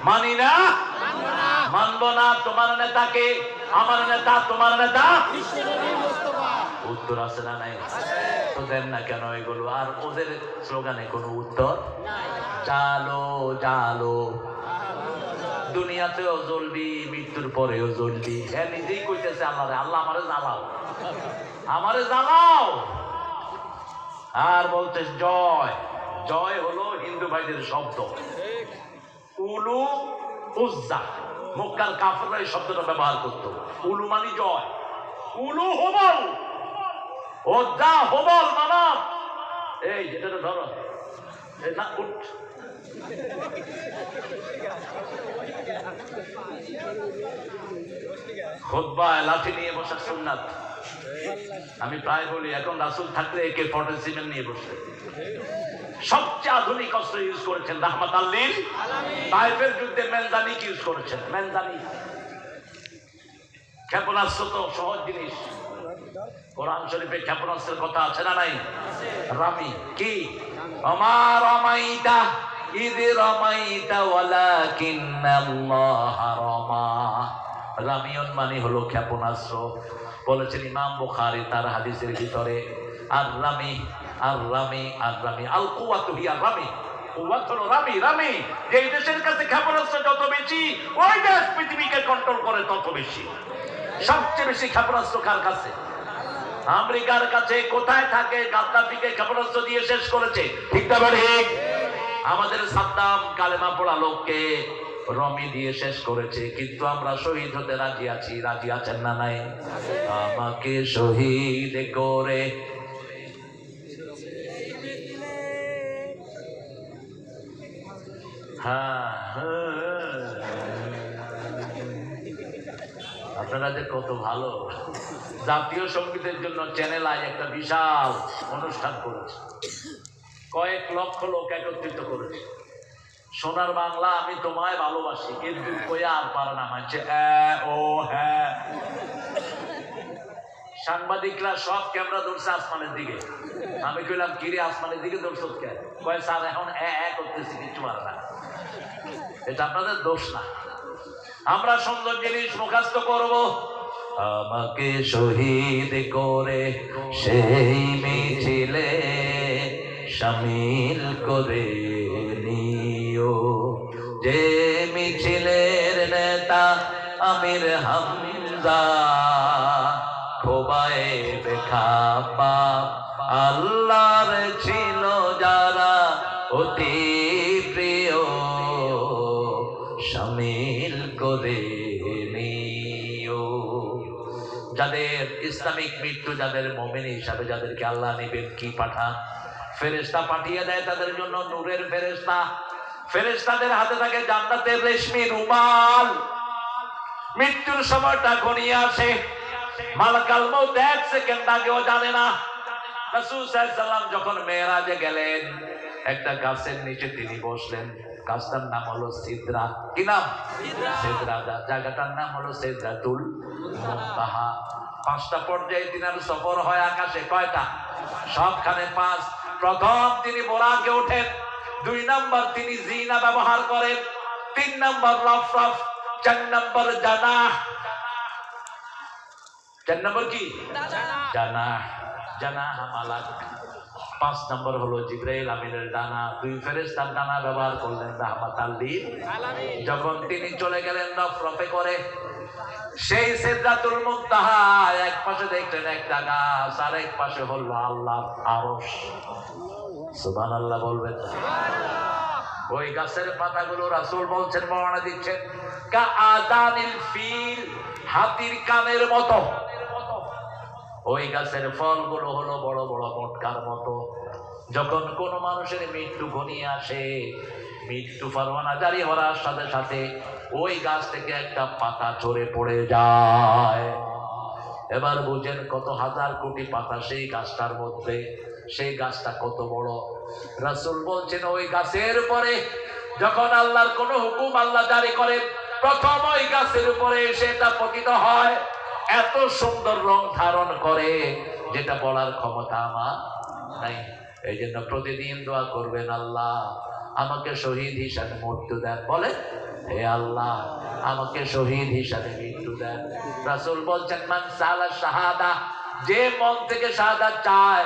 মানি না, মানবো না। তোমার নেতাকে, আমার নেতা, তোমার নেতা, উত্তর আছে না নাই? তো দেন না কেন এগুলো? আর ওদের স্লোগানে কোনো উত্তর? চালো চালো, দুনিয়াতেও জ্বলবি, মৃত্যুর পরেও জ্বলবি। হ্যাঁ, নিজেই কইতেছে আল্লাহ, আল্লাহ আমারে জ্বালাও, আমারে জ্বালাও। আর বলতে জয়, জয় হলো হিন্দু ভাইদের শব্দ। উলু উজ্জা, মক্কার কাফেররা এই শব্দটা ব্যবহার করত। উলু মানে জয়, উলু হবল, উজ্জা হবল মানব। এই যেটা ধরো, এই না উঠ, খুতবায় লাঠি নিয়ে বসা সুন্নাত। আমি প্রায় বলি এখন রাসূল থাকলে AK-47 নিয়ে বসে। সবচেয়ে আধুনিক অস্ত্র ইউজ করেছেন রাহমাতাল লিল আলামিন। তায়েফের যুদ্ধে মেনজানিক ইউজ করেছেন, মেনজানিক। ক্ষেপণাস্ত্র তো সহজ জিনিস, কোরআন শরীফে ক্ষেপণাস্ত্রের কথা আছে না নাই? রামি কি? ওমা রামাইতা ইয রামাইতা ওয়ালাকিন্নাল্লাহ রামা। রামিয়ন মানে হলো ক্ষেপণাস্ত্র। বলেছেন ইমাম বুখারী তার হাদিসের ভিতরে, আর রামি, আর রামি, আর রামি, আল কুওয়াতু হিয়া রামি। কুওয়াত হলো রামি, রামি। যেই দেশের কাছে ক্ষেপণাস্ত্র যত বেশি, ওই দেশ পৃথিবীকে কন্ট্রোল করে তত বেশি। সবচেয়ে বেশি ক্ষেপণাস্ত্র কার কাছে? আমেরিকার কাছে। কোথায় থাকে? গাদ্দাফিকে ক্ষেপণাস্ত্র দিয়ে শেষ করেছে, ঠিক না ঠিক? আমাদের সাদ্দাম কালেমা পড়া লোককে রমি দিয়ে শেষ করেছে, কিন্তু আমরা শহীদ হতে রাজি আছি। রাজি আছেন না নাই? আমাকে শহীদ করে আপনারা যে কত ভালো। জাতীয় সঙ্গীতের জন্য চ্যানেল আই একটা বিশাল অনুষ্ঠান করেছে, কয়েক লক্ষ লোক একত্রিত করেছে। সোনার বাংলা আমি তোমায় ভালোবাসি, কিন্তু কইয়া আর পারে না মানছে ও হ্যাঁ। সাংবাদিকরা সব ক্যামেরা ধরছে আসমানের দিকে। আমি কইলাম কিরে আসমানের দিকে ধরছ কেন? কয় স্যার এখন করতেছি, কিছু পারে না। এটা আপনাদের দোষ না। আমরা সুন্দর জিনিস মুখস্থ করব। আমাকে শহীদ করে সেই মিছিলে শামিল করে নিও, যে মিছিলের নেতা আমির হামজা, খোবায়েব খাব্বাব আল্লাহর ছিল যারা অতি প্রিয়, শামিল করে নিও। যাদের ইসলামিক মৃত্যু, যাদের মুমিন হিসাবে যাদেরকে আল্লাহ নেবেন, কি পাঠান? ফেরেশতা পাঠিয়ে দেয় তাদের জন্য, নূরের ফেরেশতা। ফেরেশতাদের হাতে থাকে জান্নাতের রেশমি রুমাল। মৃত্যুর সময়টা ঘনিয়ে আসে, মালাকুল মউত 1 সেকেন্ড আগেও জানে না। রাসূল সাল্লাল্লাহু আলাইহি ওয়াসাল্লাম যখন মেরাজে গেলেন, একটা গাছের নিচে তিনি বসলেন। গাছটার নাম হলো সিদরা। কি নাম? সিদরা। জায়গাটার নাম হলো সিদরাতুল মুনতাহা। 5টা পর্যায়ে তিনার সফর হয় আকাশে। কয়টা? সবখানে 5। প্রথম তিনি বোরাকে ওঠেন, 2 নাম্বার তিনি জিনা ব্যবহার করেন, 3 নাম্বার রফরফ, 4 নাম্বার জানাহ। 4 নাম্বার কি? জানাহ। জানাহ মালাক। 5 নাম্বার হলো জিবরাইল আমিনের ডানা। 2 ফেরেশতার ডানা ব্যবহার করলেন রাহমাতাল লিল আলামিন। যখন তিনি চলে গেলেন রফরফে করে সেই সিদরাতুল মুনতাহা, এক পাশে দেখলেন একটা গাছ, আর এক পাশে হলো আল্লাহর আরশ। সুবহানাল্লাহ বলবেন। ওই গাছের পাতাগুলো রাসূল বলছেন, বর্ণনা দিচ্ছেন, কা আদানিল ফিল, হাতির কানের মতো। ওই গাছের ফলগুলো হলো বড় বড় মটকার মতো। যখন কোন মানুষের মৃত্যু ঘনিয়ে আসে, মৃত্যু পরোয়ানা জারি হওয়ার সাথে সাথে ওই গাছ থেকে একটা পাতা ঝরে পড়ে যায়। এবার বুঝেন কত হাজার কোটি পাতা সেই গাছটার মধ্যে। সেই গাছটা কত বড়। রাসূল বলছেন ওই গাছের উপরে যখন আল্লাহর কোন হুকুম আল্লাহ জারি করে, প্রথম ওই গাছের উপরে সেটা পতিত হয়। এত সুন্দর রং ধারণ করে যেটা বলার ক্ষমতা আমার নাই। এই জন্য প্রতিদিন দোয়া করবেন, আল্লাহ আমাকে শহীদ হিসাবে মৃত্যু দেন। বলে হে আল্লাহ আমাকে শহীদ হিসাবে মৃত্যু দেন। রাসূল বলছেন মান সালা শাহাদা, যে মন থেকে শাহাদাত চায়